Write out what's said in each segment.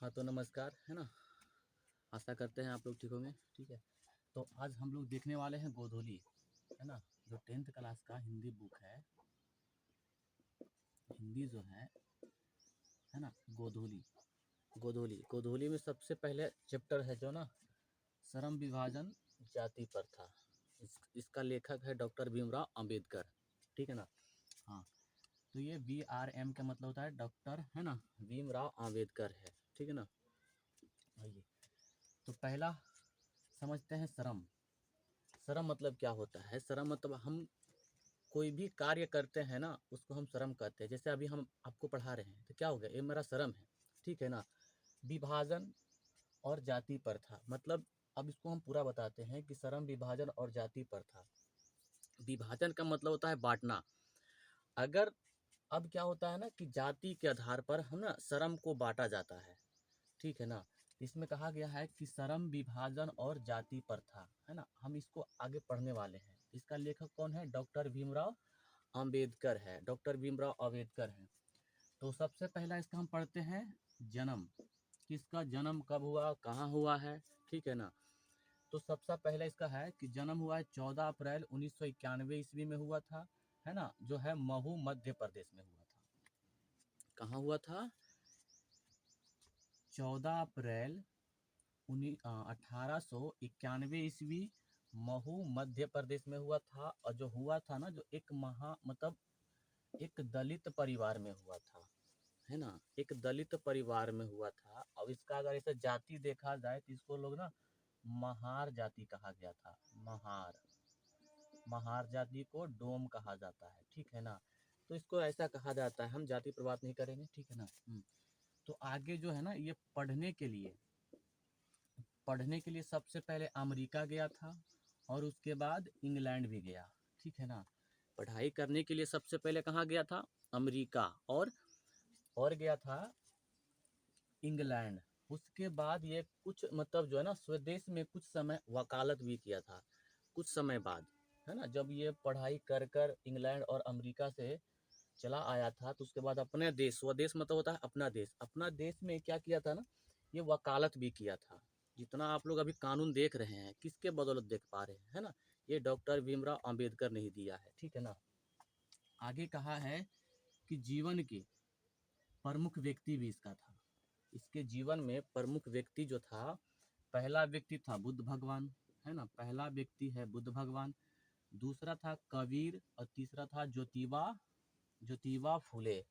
हाँ तो नमस्कार, है ना। आशा करते हैं आप लोग ठीक होंगे। ठीक है, तो आज हम लोग देखने वाले हैं गोधूली, है ना। जो 10th क्लास का हिंदी बुक है, हिंदी जो है ना, गोधूली। गोधूली में सबसे पहले चैप्टर है जो ना, श्रम विभाजन जाति प्रथा। इसका लेखक है डॉक्टर भीमराव अंबेडकर। ठीक है ना। हाँ, तो ये BRM का मतलब होता है डॉक्टर, है ना, भीमराव अंबेडकर है। ठीक है ना। आइए, तो पहला समझते हैं श्रम। श्रम मतलब क्या होता है? श्रम मतलब हम कोई भी कार्य करते हैं ना, उसको हम श्रम कहते हैं। जैसे अभी हम आपको पढ़ा रहे हैं तो क्या हो गया, ये मेरा श्रम है। ठीक है ना। विभाजन और जाति प्रथा मतलब, अब इसको हम पूरा बताते हैं कि श्रम विभाजन और जाति प्रथा। विभाजन का मतलब होता है बांटना। अगर अब क्या होता है ना कि जाति के आधार पर हम ना श्रम को बांटा जाता है। ठीक है ना। इसमें कहा गया है कि श्रम विभाजन और जाति प्रथा, है ना, हम इसको आगे पढ़ने वाले हैं। इसका लेखक कौन है? डॉक्टर भीमराव अंबेडकर है। डॉक्टर भीमराव अंबेडकर है। तो सबसे पहला इसका हम पढ़ते हैं जन्म। किसका जन्म कब हुआ, कहाँ हुआ है? ठीक है ना। तो सबसे पहले इसका है कि जन्म हुआ है 14 अप्रैल 1991 ईस्वी में हुआ था, है ना, जो है महू मध्य प्रदेश में हुआ था। कहाँ हुआ था? 14 अप्रैल 1891 ईस्वी महू मध्य प्रदेश में हुआ था। और जो हुआ था ना, जो एक मतलब एक दलित परिवार में हुआ था, है ना, एक दलित परिवार में हुआ था। अब इसका अगर ऐसे जाति देखा जाए तो इसको लोग ना महार जाति कहा गया था। महार जाति को डोम कहा जाता है। ठीक है ना। तो इसको ऐसा कहा जाता है, हम जाति पर बात नहीं करेंगे। ठीक है ना। तो आगे जो है ना, ये पढ़ने के लिए सबसे पहले अमेरिका गया था और उसके बाद इंग्लैंड भी गया। ठीक है ना। पढ़ाई करने के लिए सबसे पहले कहाँ गया था? अमेरिका। और गया था इंग्लैंड। उसके बाद ये कुछ मतलब जो है ना, स्वदेश में कुछ समय वकालत भी किया था कुछ समय बाद, है ना। जब ये पढ़ाई कर कर इंग्लैंड और अमेरिका से चला आया था, तो उसके बाद अपने देश, स्वदेश मतलब होता है अपना देश में क्या किया था ना, ये वकालत भी किया था। जितना आप लोग अभी कानून देख रहे हैं, किसके बदौलत देख पा रहे हैं, है ना, ये डॉक्टर भीमराव अंबेडकर ने ही दिया है। ठीक है ना। आगे कहा है कि जीवन के प्रमुख व्यक्ति भी इसका था। इसके जीवन में प्रमुख व्यक्ति जो था, पहला व्यक्ति था बुद्ध भगवान, है ना, पहला व्यक्ति है बुद्ध भगवान। दूसरा था कबीर और तीसरा था ज्योतिबा फूले,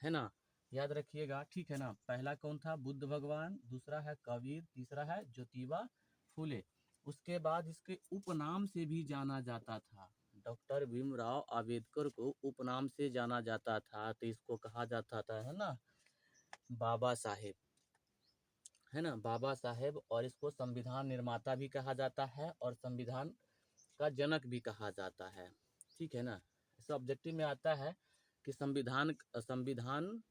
है ना। याद रखिएगा। ठीक है ना। पहला कौन था? बुद्ध भगवान, दूसरा है कबीर, तीसरा है ज्योतिबा फूले। उसके बाद इसके उपनाम से भी जाना जाता था। डॉक्टर भीमराव अंबेडकर को उपनाम से जाना जाता था, तो इसको कहा जाता था, है ना, बाबा साहेब, है ना, बाबा साहेब। और इसको संविधान निर्माता भी कहा जाता है और संविधान का जनक भी कहा जाता है। ठीक है ना। इस ऑब्जेक्टिव में आता है कि संविधान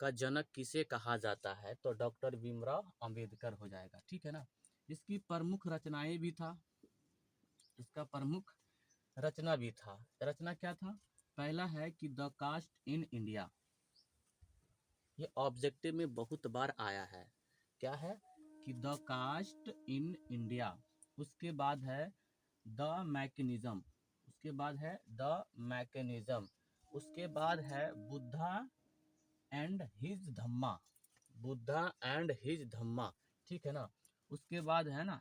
का जनक किसे कहा जाता है, तो डॉक्टर भीमराव अंबेडकर हो जाएगा। ठीक है ना। इसकी प्रमुख रचनाएं भी था, इसका प्रमुख रचना भी था। रचना क्या था? पहला है कि द कास्ट इन इंडिया। ये ऑब्जेक्टिव में बहुत बार आया है। क्या है? कि द कास्ट इन इंडिया। उसके बाद है द मैकेनिज्म। उसके बाद है द मैकेनिज्म। उसके बाद है Buddha and his Dhamma. Buddha and his Dhamma. ठीक है ना। उसके बाद है ना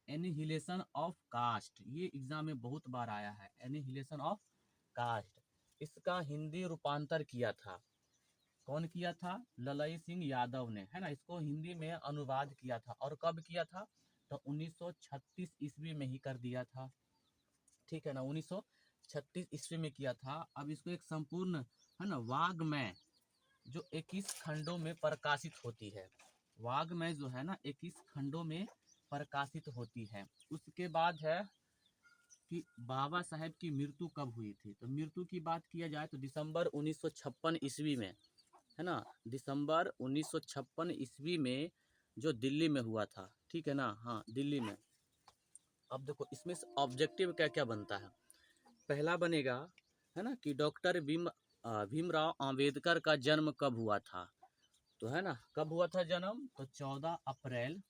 एनिहिलेशन ऑफ कास्ट। ये एग्जाम में बहुत बार आया है, एनिहिलेशन ऑफ कास्ट। इसका हिंदी रूपांतर किया था, कौन किया था? ललई सिंह यादव ने, है ना। इसको हिंदी में अनुवाद किया था। और कब किया था? तो 1936 ईस्वी में ही कर दिया था। ठीक है ना। 1936 ईस्वी में किया था। अब इसको एक संपूर्ण, है ना, वाग्मय जो 21 खंडों में प्रकाशित होती है, वाग्मय जो है ना 21 खंडों में प्रकाशित होती है। उसके बाद है कि बाबा साहेब की मृत्यु कब हुई थी, तो मृत्यु की बात किया जाए तो दिसंबर 1956 ईस्वी में, है ना, दिसंबर 1956 ईस्वी में जो दिल्ली में हुआ था। ठीक है ना। हाँ, दिल्ली में। अब देखो इसमें ऑब्जेक्टिव क्या क्या बनता है। पहला बनेगा, है ना, कि डॉक्टर भीमराव अंबेडकर का जन्म कब हुआ था, तो है ना, कब हुआ था जन्म, तो 14 अप्रैल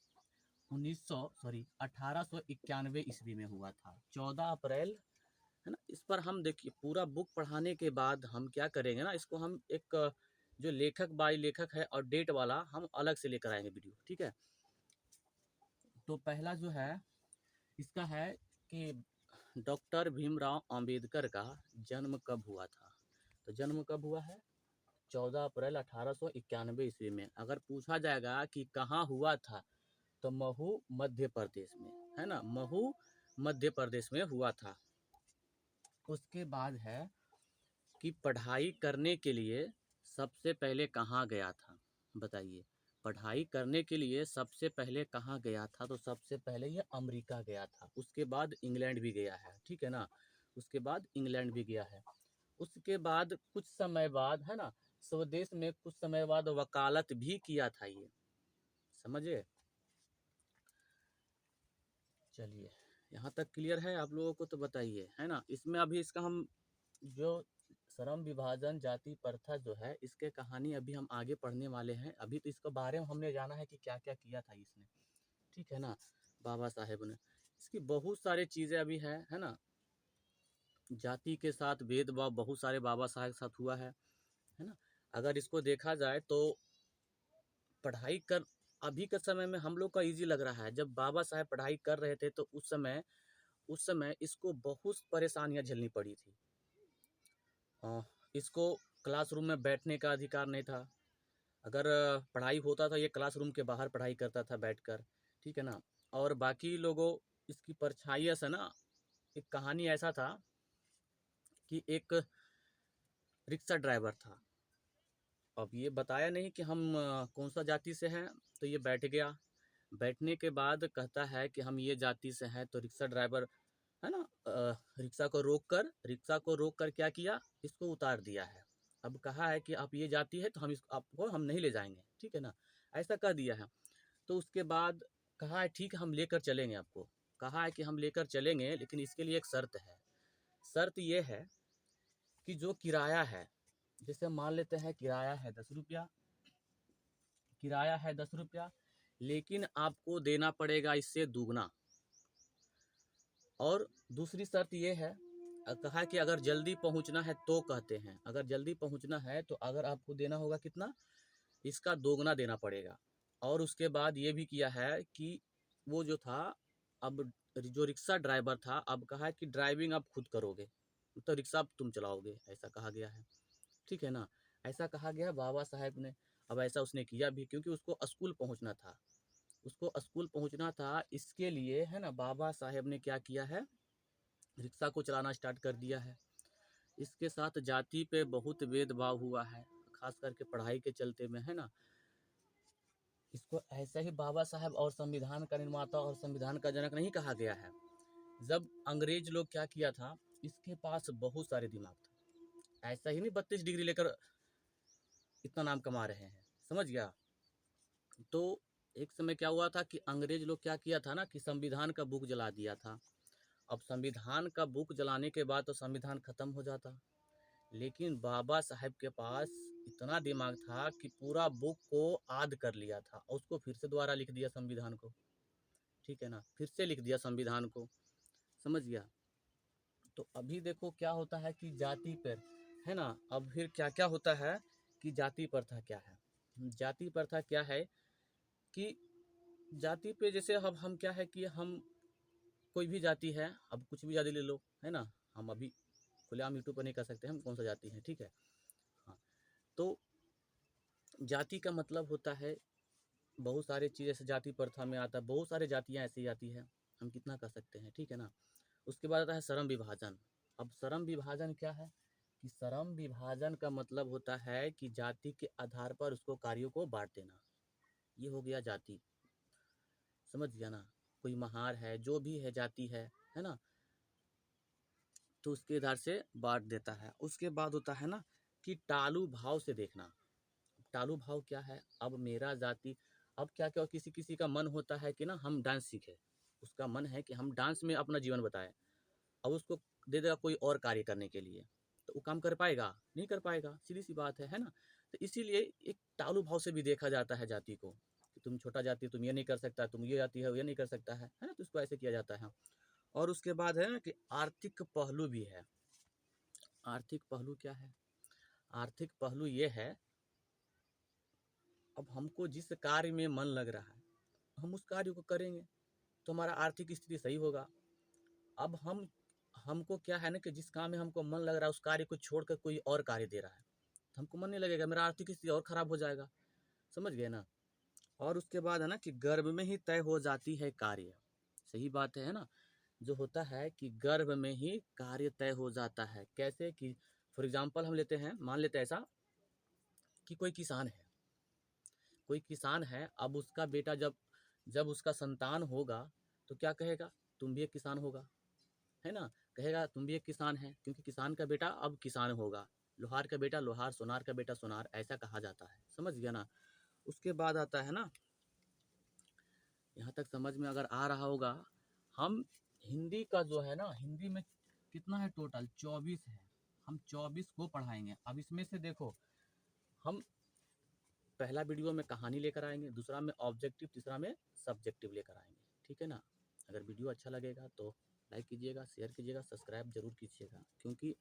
1891 ईस्वी में हुआ था, 14 अप्रैल, है ना। इस पर हम देखिए पूरा बुक पढ़ाने के बाद हम क्या करेंगे ना, इसको हम एक जो लेखक बाई लेखक है और डेट वाला हम अलग से लेकर आएंगे वीडियो, ठीक है। तो पहला जो है इसका है कि डॉक्टर भीमराव अंबेडकर का जन्म कब हुआ था। तो जन्म कब हुआ है, 14 अप्रैल 1891 ईस्वी में। अगर पूछा जाएगा कि कहाँ हुआ था, तो महू मध्य प्रदेश में, है ना, महू मध्य प्रदेश में हुआ था। उसके बाद है कि पढ़ाई करने के लिए सबसे पहले कहाँ गया था, बताइए। पढ़ाई करने के लिए सबसे पहले कहाँ गया था, तो सबसे पहले ये अमेरिका गया था, उसके बाद इंग्लैंड भी गया है, ठीक है ना, उसके बाद इंग्लैंड भी गया है। उसके बाद कुछ समय बाद, है ना, स्वदेश में कुछ समय बाद वकालत भी किया था ये, समझे। चलिए, यहाँ तक क्लियर है आप लोगों को, तो बताइए, है ना। इसमें अभी इसका हम जो श्रम विभाजन जाति प्रथा जो है, इसके कहानी अभी हम आगे पढ़ने वाले हैं। अभी तो इसके बारे में हमने जाना है कि क्या क्या किया था इसने, ठीक है ना, बाबा साहेब ने। इसकी बहुत सारी चीज़ें अभी है ना। जाति के साथ भेदभाव बहुत सारे बाबा साहेब के साथ हुआ है ना। अगर इसको देखा जाए तो पढ़ाई कर, अभी के समय में हम लोग का इजी लग रहा है, जब बाबा साहेब पढ़ाई कर रहे थे तो उस समय इसको बहुत परेशानियां झेलनी पड़ी थी। इसको क्लासरूम में बैठने का अधिकार नहीं था। अगर पढ़ाई होता था, ये क्लासरूम के बाहर पढ़ाई करता था बैठकर, ठीक है ना। और बाकी लोगों, इसकी परछाई से ना, एक कहानी ऐसा था कि एक रिक्शा ड्राइवर था। अब ये बताया नहीं कि हम कौन सा जाति से हैं, तो ये बैठ गया। बैठने के बाद कहता है कि हम ये जाति से हैं, तो रिक्शा ड्राइवर, है ना, रिक्शा को रोक कर क्या किया, इसको उतार दिया है। अब कहा है कि आप ये जाति है, तो आपको हम नहीं ले जाएंगे, ठीक है ना, ऐसा कह दिया है। तो उसके बाद कहा है ठीक है, हम लेकर चलेंगे आपको। कहा है कि हम लेकर चलेंगे, लेकिन इसके लिए एक शर्त है। शर्त ये है कि जो किराया है, जैसे मान लेते हैं किराया है 10 रुपया, किराया है 10 रुपया, लेकिन आपको देना पड़ेगा इससे दुगना। और दूसरी शर्त ये है, कहा कि अगर जल्दी पहुंचना है तो, कहते हैं अगर जल्दी पहुंचना है तो अगर आपको देना होगा कितना, इसका दोगुना देना पड़ेगा। और उसके बाद ये भी किया है कि वो जो था, अब जो रिक्शा ड्राइवर था, अब कहा है कि ड्राइविंग आप खुद करोगे, तो रिक्शा अब तुम चलाओगे, ऐसा कहा गया है, ठीक है ना। ऐसा कहा गया बाबा साहेब ने। अब ऐसा उसने किया भी, क्योंकि उसको स्कूल पहुंचना था, उसको स्कूल पहुंचना था। इसके लिए, है ना, बाबा साहेब ने क्या किया है, रिक्शा को चलाना स्टार्ट कर दिया है। इसके साथ जाति पे बहुत भेदभाव हुआ है, खास करके पढ़ाई के चलते में, है ना। इसको ऐसे ही बाबा साहब और संविधान का निर्माता और संविधान का जनक नहीं कहा गया है। जब अंग्रेज लोग क्या किया था, इसके पास बहुत सारे दिमाग था, ऐसा ही नहीं 32 डिग्री लेकर इतना नाम कमा रहे हैं, समझ गया। तो एक समय क्या हुआ था कि अंग्रेज लोग क्या किया था ना, कि संविधान का बुक जला दिया था। अब संविधान का बुक जलाने के बाद तो संविधान खत्म हो जाता, लेकिन बाबा साहेब के पास इतना दिमाग था कि पूरा बुक को आद कर लिया था और उसको फिर से दोबारा लिख दिया संविधान को, ठीक है ना, फिर से लिख दिया संविधान को, समझ गया। तो अभी देखो क्या होता है कि जाति पर, है ना, अब फिर क्या क्या होता है कि जाति प्रथा क्या है। जाति प्रथा क्या है कि जाति पे जैसे अब हम क्या है कि हम कोई भी जाति है, अब कुछ भी जाति ले लो, है ना, हम अभी खुलेआम यूट्यूब पर नहीं कर सकते हम कौन सा जाति है, ठीक है। हाँ, तो जाति का मतलब होता है बहुत सारे चीज़, ऐसे जाति प्रथा में आता है, बहुत सारे जातियाँ ऐसी आती है, हम कितना कर सकते हैं, ठीक है ना। उसके बाद आता है श्रम विभाजन। अब श्रम विभाजन क्या है, कि श्रम विभाजन का मतलब होता है कि जाति के आधार पर उसको कार्यों को बांट देना, ये हो गया जाति, समझ गया ना। कोई महार है, जो भी है जाति है ना, तो उसके आधार से बांट देता है। उसके बाद होता है ना कि टालू भाव से देखना। टालू भाव क्या है, अब मेरा जाति, अब क्या क्या किसी किसी का मन होता है कि ना हम डांस सीखें, उसका मन है कि हम डांस में अपना जीवन बताएं। अब उसको दे देगा कोई और कार्य करने के लिए, तो वो काम कर पाएगा, नहीं कर पाएगा, सीधी सी बात है ना। तो इसीलिए एक टालू भाव से भी देखा जाता है जाति को, कि तुम छोटा जाति, तुम ये नहीं कर सकता, तुम ये जाति है, ये नहीं कर सकता है ना, तो इसको ऐसे किया जाता है। और उसके बाद है ना कि आर्थिक पहलू भी है। आर्थिक पहलू क्या है? आर्थिक पहलू ये है, अब हमको जिस कार्य में मन लग रहा है हम उस कार्य को करेंगे तो हमारा आर्थिक स्थिति सही होगा। अब हमको क्या है ना कि जिस काम में हमको मन लग रहा है उस कार्य को छोड़कर कोई और कार्य दे रहा है तो हमको मन नहीं लगेगा, मेरा आर्थिक स्थिति और खराब हो जाएगा। समझ गए ना? और उसके बाद है ना कि गर्भ में ही तय हो जाती है कार्य। सही बात है ना? जो होता है कि गर्भ में ही कार्य तय हो जाता है। कैसे कि फॉर एग्जाम्पल हम लेते हैं, मान लेते हैं ऐसा कि कोई किसान है, कोई किसान है, अब उसका बेटा जब जब उसका संतान होगा तो क्या कहेगा, तुम भी एक किसान होगा, है ना? कहेगा तुम भी एक किसान है, क्योंकि किसान का बेटा अब किसान होगा, लोहार का बेटा लोहार, सोनार का बेटा सोनार, ऐसा कहा जाता है। समझ गया ना? उसके बाद आता है ना, यहाँ तक समझ में अगर आ रहा होगा, हम हिंदी का जो है ना, हिंदी में कितना है टोटल, 24 है। हम 24 को पढ़ाएंगे। अब इसमें से देखो, हम पहला वीडियो में कहानी लेकर आएंगे, दूसरा में ऑब्जेक्टिव, तीसरा में सब्जेक्टिव लेकर आएंगे। ठीक है ना? अगर वीडियो अच्छा लगेगा तो लाइक कीजिएगा, शेयर कीजिएगा, सब्सक्राइब जरूर कीजिएगा, क्योंकि